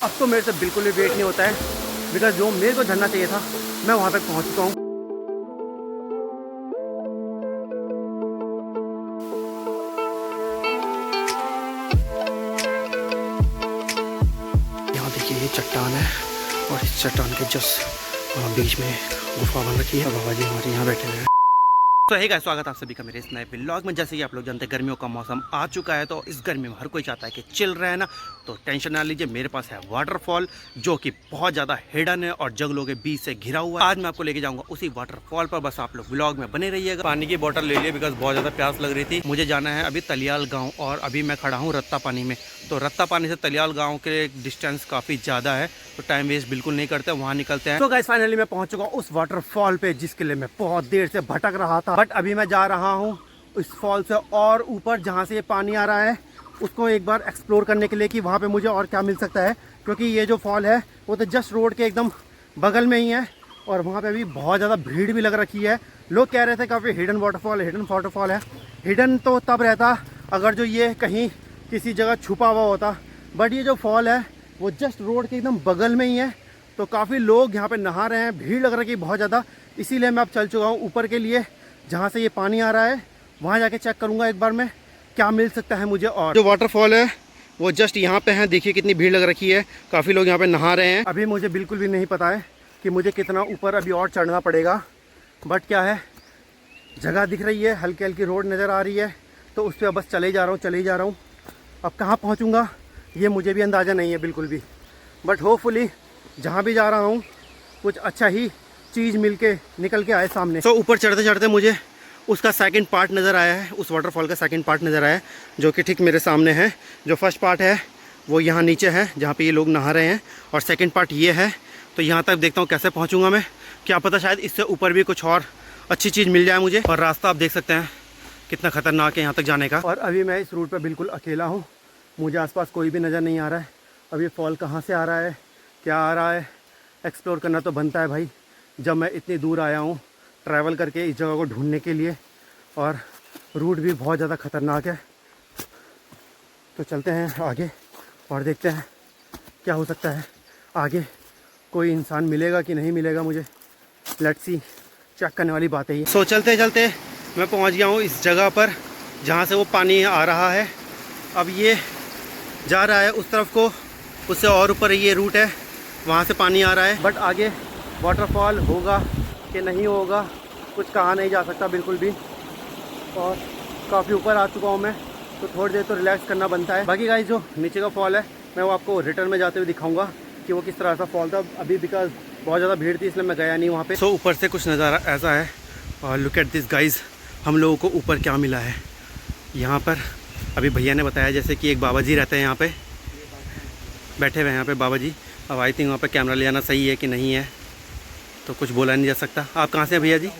अब तो मेरे से बिल्कुल भी वेट नहीं होता है, बिकॉज जो मेरे को झरना चाहिए था मैं वहाँ तक पहुँच चुका हूँ। यहाँ देखिए ये चट्टान है और इस चट्टान के जस्ट बीच में गुफा बन रखी है। बाबा जी हमारे यहाँ बैठे हुए हैं। तो हे गाइस, स्वागत है आप सभी का मेरे इस नए व्लॉग में। जैसे कि आप लोग जानते हैं गर्मियों का मौसम आ चुका है, तो इस गर्मी में हर कोई चाहता है कि चिल रहे ना, तो टेंशन ना लीजिए, मेरे पास है वाटरफॉल जो कि बहुत ज़्यादा हिडन है और जंगलों के बीच से घिरा हुआ है। आज मैं आपको लेके जाऊंगा उसी वाटरफॉल पर, बस आप लोग व्लॉग में बने रहिएगा। पानी की बोतल ले लिए बिकॉज बहुत ज़्यादा प्यास लग रही थी। मुझे जाना है अभी तलियाल गाँव और अभी मैं खड़ा हूँ रत्ता पानी में। तो रत्ता पानी से तलियाल गाँव के डिस्टेंस काफ़ी ज़्यादा है, तो टाइम वेस्ट बिल्कुल नहीं करते, वहाँ निकलते हैं। तो गाइस फाइनली मैं पहुँच चुका हूँ उस वाटरफॉल पे जिसके लिए मैं बहुत देर से भटक रहा था। बट अभी मैं जा रहा हूँ इस फॉल से और ऊपर जहाँ से ये पानी आ रहा है उसको एक बार एक्सप्लोर करने के लिए कि वहाँ पे मुझे और क्या मिल सकता है, क्योंकि ये जो फॉल है वो तो जस्ट रोड के एकदम बगल में ही है और वहाँ पे अभी बहुत ज़्यादा भीड़ भी लग रखी है। लोग कह रहे थे काफ़ी हिडन वाटरफॉल है। हिडन तो तब रहता अगर जो ये कहीं किसी जगह छुपा हुआ होता, बट ये जो फॉल है वो जस्ट रोड के एकदम बगल में ही है। तो काफ़ी लोग यहाँ पे नहा रहे हैं, भीड़ लग रही है बहुत ज़्यादा, इसीलिए मैं अब चल चुका हूँ ऊपर के लिए जहाँ से ये पानी आ रहा है। वहाँ जाके चेक करूँगा एक बार मैं क्या मिल सकता है मुझे। और जो वाटरफॉल है वो जस्ट यहाँ पे है, देखिए कितनी भीड़ लग रखी है, काफ़ी लोग यहाँ पे नहा रहे हैं। अभी मुझे बिल्कुल भी नहीं पता है कि मुझे कितना ऊपर अभी और चढ़ना पड़ेगा, बट क्या है जगह दिख रही है, हल्की हल्की रोड नज़र आ रही है, तो उस पर बस चले ही जा रहा हूँ। अब कहाँ पहुँचूँगा ये मुझे भी अंदाज़ा नहीं है बिल्कुल भी, बट होपफुली जहाँ भी जा रहा हूँ कुछ अच्छा ही चीज़ निकल के आए सामने। तो ऊपर चढ़ते चढ़ते मुझे उसका सेकंड पार्ट नज़र आया है, उस वाटरफॉल का सेकंड पार्ट नज़र आया है जो कि ठीक मेरे सामने है। जो फर्स्ट पार्ट है वो यहाँ नीचे है जहाँ पे ये लोग नहा रहे हैं, और सेकंड पार्ट ये है। तो यहाँ तक देखता हूँ कैसे पहुँचूँगा मैं, क्या पता शायद इससे ऊपर भी कुछ और अच्छी चीज़ मिल जाए मुझे। और रास्ता आप देख सकते हैं कितना ख़तरनाक है यहाँ तक जाने का। और अभी मैं इस रूट पर बिल्कुल अकेला हूँ, मुझे आसपास कोई भी नज़र नहीं आ रहा है। अब ये फॉल कहाँ से आ रहा है, क्या आ रहा है, एक्सप्लोर करना तो बनता है भाई। जब मैं इतनी दूर आया हूँ ट्रैवल करके इस जगह को ढूंढने के लिए, और रूट भी बहुत ज़्यादा ख़तरनाक है, तो चलते हैं आगे और देखते हैं क्या हो सकता है आगे। कोई इंसान मिलेगा कि नहीं मिलेगा मुझे, लेट्स सी, चेक करने वाली बात है ये। सो चलते चलते मैं पहुँच गया हूँ इस जगह पर जहाँ से वो पानी आ रहा है। अब ये जा रहा है उस तरफ को, उससे और ऊपर ये रूट है, वहाँ से पानी आ रहा है। बट आगे वाटरफॉल होगा कि नहीं होगा कुछ कहा नहीं जा सकता बिल्कुल भी, और काफ़ी ऊपर आ चुका हूँ मैं, तो थोड़ी देर तो रिलैक्स करना बनता है। बाकी गाइस जो नीचे का फॉल है मैं वो आपको रिटर्न में जाते हुए दिखाऊंगा कि वो किस तरह का फॉल था। अभी बिकॉज बहुत ज़्यादा भीड़ थी इसलिए मैं गया नहीं वहाँ पे। सो ऊपर से कुछ नज़ारा ऐसा है, और लुक एट दिस गाइस, हम लोगों को ऊपर क्या मिला है यहाँ पर। अभी भैया ने बताया जैसे कि एक बाबा जी रहते हैं यहाँ पर, बैठे हुए हैं यहाँ पर बाबा जी। अब आई थिंक वहाँ पर कैमरा ले जाना सही है कि नहीं है तो कुछ बोला नहीं जा सकता। आप कहाँ से हैं भैया जी?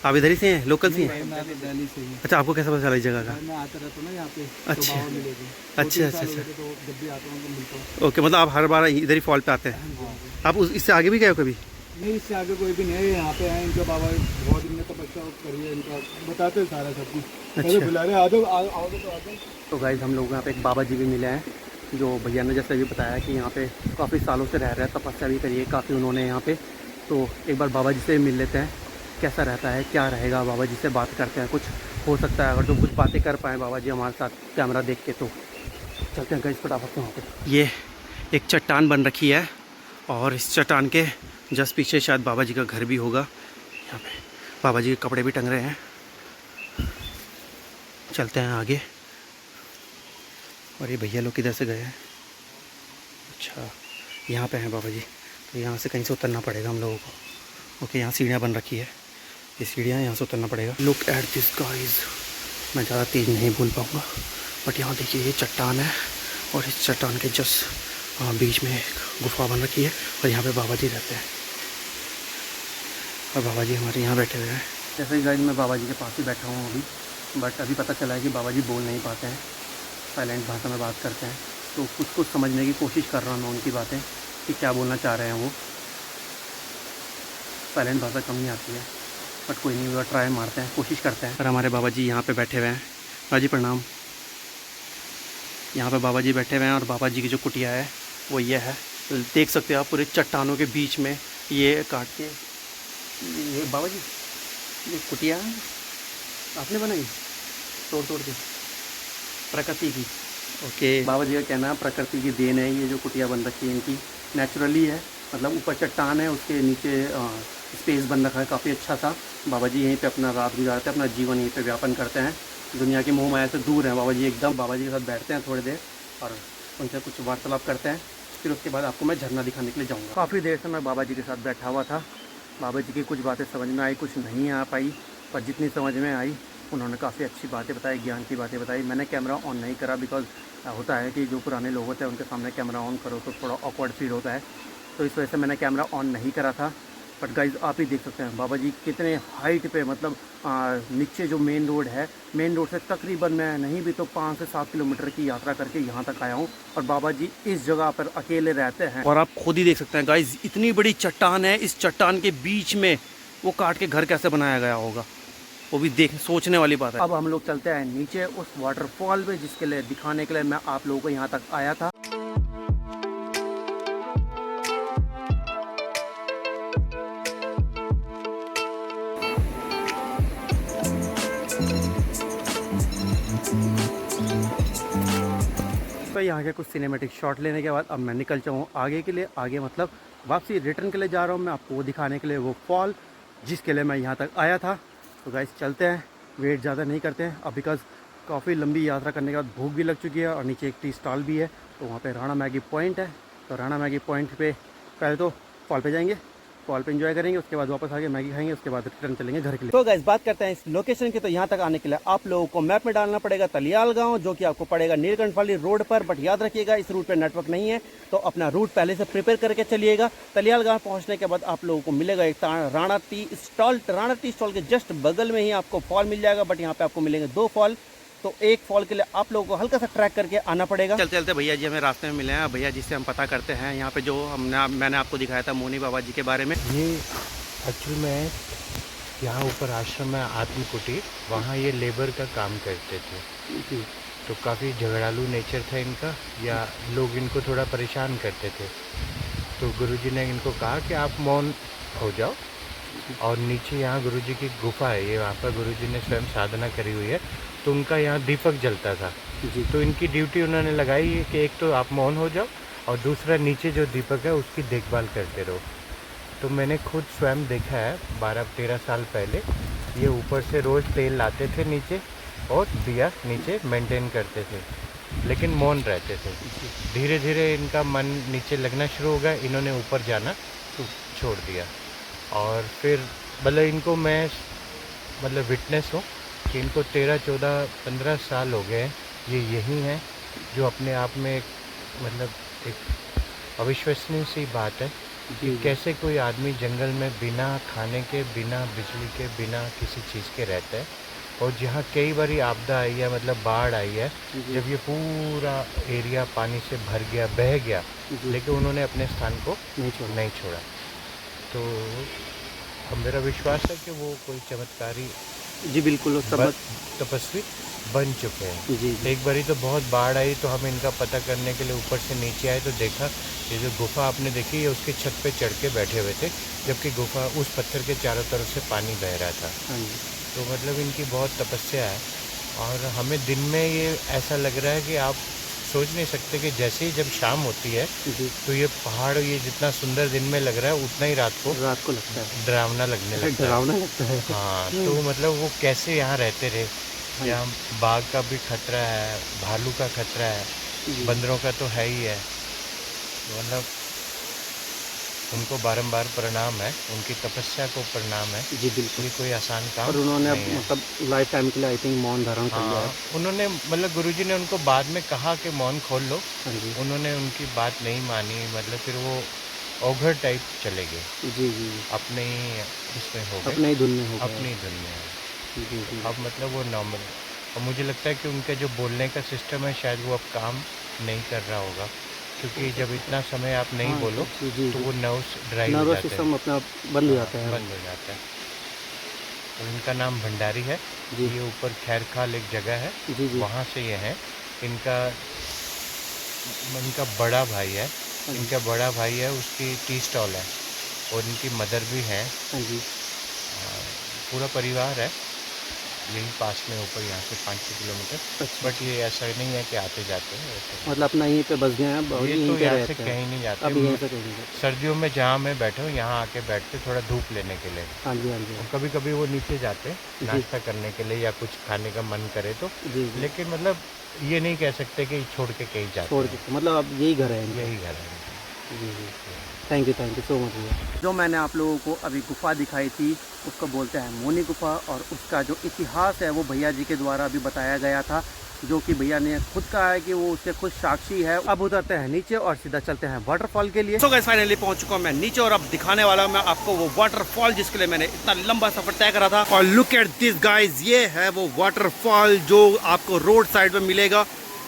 आप इधर ही से हैं, लोकल से हैं? मैं तो दिल्ली से ही। अच्छा, आपको कैसा पता चला इस जगह का? मैं आता रहता हूँ ना यहाँ पे। अच्छा अच्छा अच्छा अच्छा, तो जब भी आता हूँ तो मिलता हूँ। ओके, मतलब आप हर बार इधर ही फॉल पे आते हैं? आप इससे आगे भी गए हो कभी? नहीं, इससे आगे कोई भी नहीं है, यहाँ पे आए इनका बाबा बहुत दिन में तपस्या करिए, इनका बताते हैं सारा सब कुछ। अच्छा, बुला रहे आओगे तो आते। तो गाइस हम लोग यहाँ पे एक बाबा जी भी मिले हैं, जो भैया ने जैसे भी बताया कि यहाँ पे काफ़ी सालों से रह रहे हैं, तपस्या भी करी है काफ़ी उन्होंने यहाँ पे। तो एक बार बाबा जी से मिल लेते हैं, कैसा रहता है, क्या रहेगा। बाबा जी से बात करते हैं, कुछ हो सकता है अगर तो कुछ बातें कर पाएँ बाबा जी हमारे साथ कैमरा देख के। तो चलते हैं गाइस फटाफट वहाँ पे। ये एक चट्टान बन रखी है और इस चट्टान के जस्ट पीछे शायद बाबा जी का घर भी होगा। यहाँ पे बाबा जी के कपड़े भी टंग रहे हैं। चलते हैं आगे। और ये भैया लोग किधर से गए हैं? अच्छा, यहाँ पे हैं बाबा जी, तो यहाँ से कहीं से उतरना पड़ेगा हम लोगों को। ओके, यहाँ सीढ़ियाँ बन रखी है, ये सीढ़ियाँ, यहाँ से उतरना पड़ेगा। लुक एट दिस गाइस, मैं ज़्यादा तेज़ नहीं बोल पाऊँगा, बट यहाँ देखिए ये चट्टान है और इस चट्टान के जस्ट बीच में एक गुफा बन रखी है, और यहाँ पे बाबा जी रहते हैं, और बाबा जी हमारे यहाँ बैठे हुए हैं। जैसे ही गाइस मैं बाबा जी के पास ही बैठा हूँ अभी, बट अभी पता चला है कि बाबा जी बोल नहीं पाते हैं, साइलेंट भाषा में बात करते हैं। तो कुछ समझने की कोशिश कर रहा हूँ मैं उनकी बातें कि क्या बोलना चाह रहे हैं वो। साइलेंट भाषा कम ही आती है, बट कोई नहीं, वो ट्राई मारते हैं, कोशिश करते हैं। और हमारे बाबा जी यहाँ पे बैठे हुए हैं। बाबा जी प्रणाम। यहाँ पे बाबा जी बैठे हुए हैं, और बाबा जी की जो कुटिया है वो ये है, देख सकते हो आप पूरे चट्टानों के बीच में ये काट के, ये बाबा जी ये कुटिया आपने बनाई तोड़ तोड़ के प्रकृति की। ओके, बाबा जी का कहना है प्रकृति की देन है ये जो कुटिया बन रखी है इनकी, नेचुरली है, मतलब ऊपर चट्टान है उसके नीचे स्पेस बन रखा है काफ़ी अच्छा सा। बाबा जी यहीं पे अपना रात गुजारते हैं, अपना जीवन यहीं पे व्यापन करते हैं, दुनिया की मोह माया से दूर हैं बाबा जी एकदम। बाबा जी के साथ बैठते हैं थोड़ी देर और उनसे कुछ वार्तालाप करते हैं, फिर उसके बाद आपको मैं झरना दिखाने के लिए जाऊँगा। काफ़ी देर से मैं बाबा जी के साथ बैठा हुआ था, बाबा जी की कुछ बातें समझ में आई, कुछ नहीं आ पाई, पर जितनी समझ में आई उन्होंने काफ़ी अच्छी बातें बताई, ज्ञान की बातें बताई। मैंने कैमरा ऑन नहीं करा बिकॉज होता है कि जो पुराने लोग होते हैं उनके सामने कैमरा ऑन करो तो थोड़ा ऑकवर्ड फील होता है, तो इस वजह से मैंने कैमरा ऑन नहीं करा था। बट गाइज आप ही देख सकते हैं बाबा जी कितने हाइट पे, मतलब नीचे जो मेन रोड है, मेन रोड से तकरीबन मैं नहीं भी तो 5 से 7 किलोमीटर की यात्रा करके यहाँ तक आया हूँ और बाबा जी इस जगह पर अकेले रहते हैं। और आप खुद ही देख सकते हैं गाइज इतनी बड़ी चट्टान है, इस चट्टान के बीच में वो काट के घर कैसे बनाया गया होगा, वो भी देख सोचने वाली बात है। अब हम लोग चलते हैं नीचे उस वाटरफॉल में जिसके लिए दिखाने के लिए मैं आप लोगों को यहाँ तक आया था। तो यहाँ के कुछ सिनेमेटिक शॉट लेने के बाद अब मैं निकल जाऊँ आगे के लिए, आगे मतलब वापसी रिटर्न के लिए जा रहा हूँ मैं, आपको वो दिखाने के लिए वो फॉल जिसके लिए मैं यहाँ तक आया था। तो गाइस चलते हैं, वेट ज़्यादा नहीं करते हैं अब बिकॉज़ काफ़ी लंबी यात्रा करने के बाद भूख भी लग चुकी है और नीचे एक टी स्टॉल भी है, तो वहाँ पे राणा मैगी पॉइंट है, तो राणा मैगी पॉइंट पे पहले तो फॉल पे जाएंगे, फॉल पे एंजॉय करेंगे, उसके बाद वापस आके मैगी खाएंगे, उसके बाद रिटर्न चलेंगे घर के लिए। तो गाइस बात करते हैं इस लोकेशन की, तो यहाँ तक आने के लिए आप लोगों को मैप में डालना पड़ेगा तलियाल गाँव, जो कि आपको पड़ेगा नीलकंठ रोड पर। बट याद रखिएगा इस रूट पर नेटवर्क नहीं है, तो अपना रूट पहले से प्रिपेयर करके चलिएगा। तलियाल गाँव पहुँचने के बाद आप लोगों को मिलेगा एक राणा टी स्टॉल के जस्ट बगल में ही आपको फॉल मिल जाएगा, बट यहाँ पे आपको मिलेंगे 2 फॉल, तो एक फॉल के लिए आप लोगों को हल्का सा ट्रैक करके आना पड़ेगा। चलते चलते भैया जी हमें रास्ते में मिले हैं, भैया जी से हम पता करते हैं यहाँ पे जो मैंने आपको दिखाया था मोनी बाबा जी के बारे में। ये एक्चुअल में यहाँ ऊपर आश्रम में आत्मकुटीर, वहाँ ये लेबर का काम करते थे, तो काफ़ी झगड़ालू नेचर था इनका, या लोग इनको थोड़ा परेशान करते थे, तो गुरुजी ने इनको कहा कि आप मौन हो जाओ। और नीचे यहाँ गुरुजी की गुफा है, ये वहाँ पर गुरुजी ने स्वयं साधना करी हुई है, तो उनका यहाँ दीपक जलता था जी, तो इनकी ड्यूटी उन्होंने लगाई है कि एक तो आप मौन हो जाओ और दूसरा नीचे जो दीपक है उसकी देखभाल करते रहो। तो मैंने खुद स्वयं देखा है 12-13 साल पहले, ये ऊपर से रोज़ तेल लाते थे नीचे और दिया नीचे मेंटेन करते थे, लेकिन मौन रहते थे। धीरे धीरे इनका मन नीचे लगना शुरू हो गया, इन्होंने ऊपर जाना छोड़ दिया। और फिर मतलब इनको मैं मतलब विटनेस हूँ कि इनको 13-14-15 साल हो गए ये यही हैं, जो अपने आप में एक मतलब एक अविश्वसनीय सी बात है कि कैसे कोई आदमी जंगल में बिना खाने के, बिना बिजली के, बिना किसी चीज़ के रहता है, और जहाँ कई बारी आपदा आई है, मतलब बाढ़ आई है, जब ये पूरा एरिया पानी से भर गया, बह गया, लेकिन उन्होंने अपने स्थान को नहीं छोड़ा। तो मेरा विश्वास है कि वो कोई चमत्कारी जी बिल्कुल तपस्वी बन चुके हैं जी। एक बारी तो बहुत बाढ़ आई, तो हम इनका पता करने के लिए ऊपर से नीचे आए, तो देखा ये जो गुफा आपने देखी है उसकी छत पे चढ़ के बैठे हुए थे, जबकि गुफा उस पत्थर के चारों तरफ से पानी बह रहा था। तो मतलब इनकी बहुत तपस्या है, और हमें दिन में ये ऐसा लग रहा है कि आप सोच नहीं सकते कि जैसे ही जब शाम होती है तो ये पहाड़ ये जितना सुंदर दिन में लग रहा है उतना ही रात को लगता है, डरावना लगने लगता है। हाँ, तो मतलब वो कैसे यहाँ रहते रहे, यहाँ बाघ का भी खतरा है, भालू का खतरा है, बंदरों का तो है ही है, मतलब उनको बारंबार प्रणाम है, उनकी तपस्या को प्रणाम है जी बिल्कुल। ये कोई आसान काम और उन्होंने मतलब लाइफ टाइम के लिए आई थिंक मौन धारण कर लिया है। उन्होंने मतलब गुरुजी ने उनको बाद में कहा कि मौन खोल लो, उन्होंने उनकी बात नहीं मानी, मतलब फिर वो ओघर टाइप चले गए जी, अपने इसमें हो गए, अपने ही धुन में हो गए, अपनी धुन में जी। अब मतलब वो नॉर्मल, और मुझे लगता है कि उनका जो बोलने का सिस्टम है शायद वो अब काम नहीं कर रहा होगा, क्योंकि जब इतना समय आप नहीं बोलो तो वो नर्वस सिस्टम अपना बंद हो जाता है, तो इनका नाम भंडारी है जी। ये ऊपर खैरखाल एक जगह है जी। वहाँ से ये है, इनका बड़ा भाई है इनका बड़ा भाई है, उसकी टी स्टॉल है और इनकी मदर भी है। हाँ जी। पूरा परिवार है यही पास में, ऊपर यहाँ से 5-6 किलोमीटर। अच्छा। बट ये ऐसा नहीं है कि आते जाते हैं ऐसे। मतलब अपना यहीं पे बस गए हैं, ये यहीं तो पे यहाँ से रहते हैं। कहीं नहीं जाते। अब यहीं से कहीं नहीं जाते। सर्दियों में जहाँ मैं बैठा हूँ यहाँ आके बैठते थोड़ा धूप लेने के लिए। हाँ जी, हाँ जी। कभी कभी वो नीचे जाते जी। नाश्ता करने के लिए या कुछ खाने का मन करे तो। जी जी। लेकिन मतलब ये नहीं कह सकते कि छोड़ के कहीं जाते छोड़ हैं। के मतलब अब यही घर है इनका। यही घर है। जी जी। थैंक यू सो मच भैया। जो मैंने आप लोगों को अभी गुफ़ा दिखाई थी उसको बोलते हैं मोनी गुफ़ा, और उसका जो इतिहास है वो भैया जी के द्वारा अभी बताया गया था, जो कि भैया ने खुद कहा है कि वो उसके खुद साक्षी है। अब उतरते हैं नीचे और सीधा चलते हैं वाटरफॉल के लिए। तो गाइस फाइनली पहुंच चुका हूं मैं नीचे, और अब दिखाने वाला हूं मैं आपको वो वाटरफॉल जिसके लिए मैंने इतना लंबा सफर तय करा था। और लुक एट दिस गाइस, ये है वो वाटरफॉल जो आपको रोड साइड पे मिलेगा।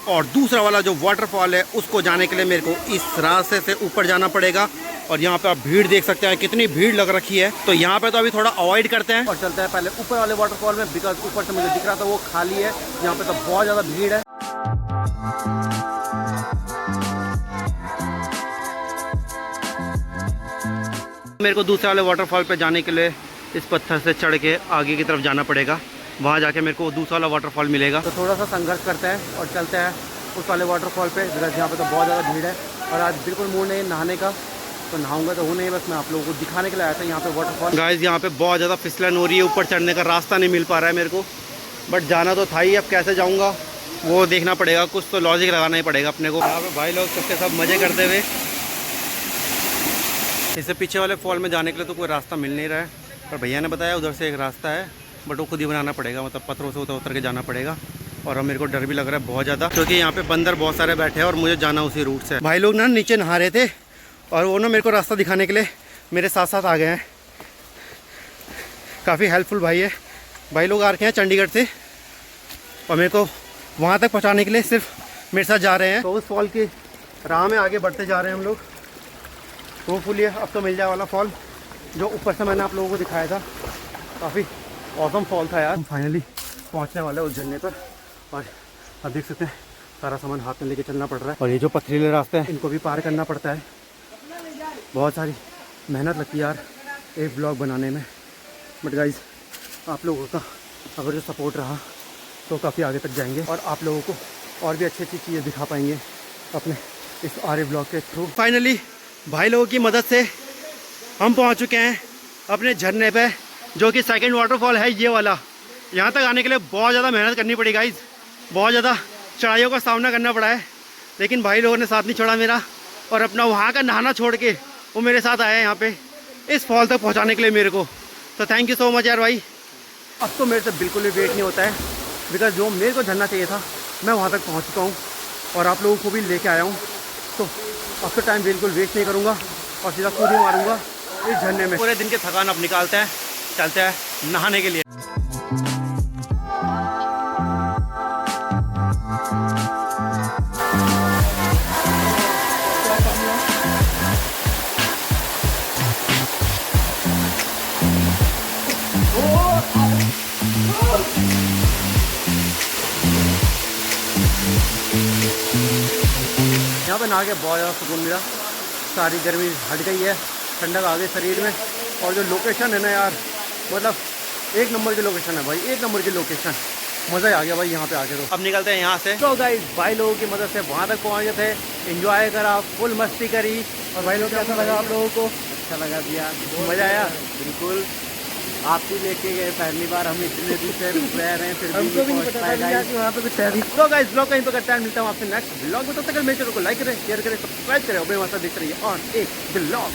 और दूसरा वाला जो वाटरफॉल है उसको जाने के लिए मेरे को इस रास्ते से ऊपर जाना पड़ेगा। और यहाँ पे आप भीड़ देख सकते हैं, कितनी भीड़ लग रखी है। तो यहाँ पे तो अभी थोड़ा अवॉइड करते हैं और चलते हैं पहले ऊपर वाले वाटरफॉल में, बिकॉज ऊपर से मुझे दिख रहा था वो खाली है। यहाँ पे तो बहुत ज़्यादा भीड़ है। मेरे को दूसरे वाले वाटरफॉल पे जाने के लिए इस पत्थर से चढ़ के आगे की तरफ जाना पड़ेगा। वहाँ जाके मेरे को दूसरा वाला वाटरफॉल मिलेगा। तो थोड़ा सा संघर्ष करते हैं और चलते हैं उस वाले वाटरफॉल पे, बिकॉज यहाँ पे तो बहुत ज़्यादा भीड़ है। और आज बिल्कुल मूड नहीं नहाने का, तो नहाऊंगा तो वो नहीं, बस मैं आप लोगों को दिखाने के लिए आया था यहाँ पे वाटरफॉल। गाइस यहाँ पे बहुत ज़्यादा फिसलन हो रही है, ऊपर चढ़ने का रास्ता नहीं मिल पा रहा है मेरे को, बट जाना तो था ही। अब कैसे जाऊँगा वो देखना पड़ेगा, कुछ तो लॉजिक लगाना ही पड़ेगा अपने को। यहाँ पे भाई लोग सबके सब मज़े करते हुए। इससे पीछे वाले फॉल में जाने के लिए तो कोई रास्ता मिल नहीं रहा है, पर भैया ने बताया उधर से एक रास्ता है, बट वो खुद ही बनाना पड़ेगा, मतलब पत्थरों से उतर के जाना पड़ेगा। और अब मेरे को डर भी लग रहा है बहुत ज़्यादा, क्योंकि यहाँ पे बंदर बहुत सारे बैठे हैं और मुझे जाना उसी रूट से। भाई लोग ना नीचे नहा रहे थे और वो ना मेरे को रास्ता दिखाने के लिए मेरे साथ साथ आ गए हैं। काफ़ी हेल्पफुल भाई है। भाई लोग आ रखे हैं चंडीगढ़ से और मेरे को वहाँ तक पहुँचाने के लिए सिर्फ मेरे साथ जा रहे हैं। तो उस फॉल की राह में आगे बढ़ते जा रहे हैं हम लोग। होपफुली अब तो मिल जाए वाला फॉल जो ऊपर से मैंने आप लोगों को दिखाया था। काफ़ी ऑसम फॉल था यार। हम फाइनली पहुँचने वाले हैं उस झरने पर, और अब देख सकते हैं सारा सामान हाथ में लेके चलना पड़ रहा है। और ये जो पथरीले रास्ते हैं इनको भी पार करना पड़ता है। बहुत सारी मेहनत लगती है यार एक ब्लॉग बनाने में, बट गाइज आप लोगों का अगर जो सपोर्ट रहा तो काफ़ी आगे तक जाएंगे और आप लोगों को और भी अच्छी अच्छी चीज़ें दिखा पाएंगे अपने इस आर्य ब्लॉग के थ्रू। फाइनली भाई लोगों की मदद से हम पहुंच चुके हैं अपने झरने पे, जो कि सेकंड वाटरफॉल है ये वाला। यहाँ तक आने के लिए बहुत ज़्यादा मेहनत करनी पड़ी गाइज, बहुत ज़्यादा चढ़ाइयों का सामना करना पड़ा है, लेकिन भाई लोगों ने साथ नहीं छोड़ा मेरा, और अपना वहाँ का नहाना छोड़ के वो मेरे साथ आया यहाँ पे इस फॉल तक पहुँचाने के लिए मेरे को। तो थैंक यू सो मच यार भाई। अब तो मेरे से बिल्कुल भी वेट नहीं होता है, बिकॉज जो मेरे को झरना चाहिए था मैं वहाँ तक पहुँच चुका हूँ और आप लोगों को भी लेके आया हूँ। तो अब तो टाइम बिल्कुल वेस्ट नहीं करूँगा और सीधा कूद ही मारूँगा इस झरने में। पूरे दिन के थकान अब निकालते हैं, चलते हैं नहाने के लिए। यहाँ पे नहा के बहुत ज़्यादा सुकून मिला, सारी गर्मी हट गई है, ठंडक आ गई शरीर में। और जो लोकेशन है ना यार, मतलब एक नंबर की लोकेशन है भाई, एक नंबर की लोकेशन। मज़ा ही आ गया भाई यहाँ पे आके। तो अब निकलते हैं यहाँ से। तो गाइस भाई लोगों की मदद से वहाँ तक पहुँचे थे, एंजॉय करा, फुल मस्ती करी। और भाई लोग कैसा लगा आप लोगों को? अच्छा लगा भैया, मज़ा आया। बिल्कुल आप भी लेके गए, पहली बार हम इतने दिन से रह रहे हैं, फिर हमको भी नहीं पता था कि वहाँ पे कुछ है भी। तो गाइस ब्लॉग कहीं पर करते हैं, मिलता हूँ आपसे नेक्स्ट ब्लॉग में। तब तक मेरे चैनल को लाइक करें, शेयर करें, सब्सक्राइब करें और मेरे वहाँ से देखते रहिए ऑन एक ब्लॉग।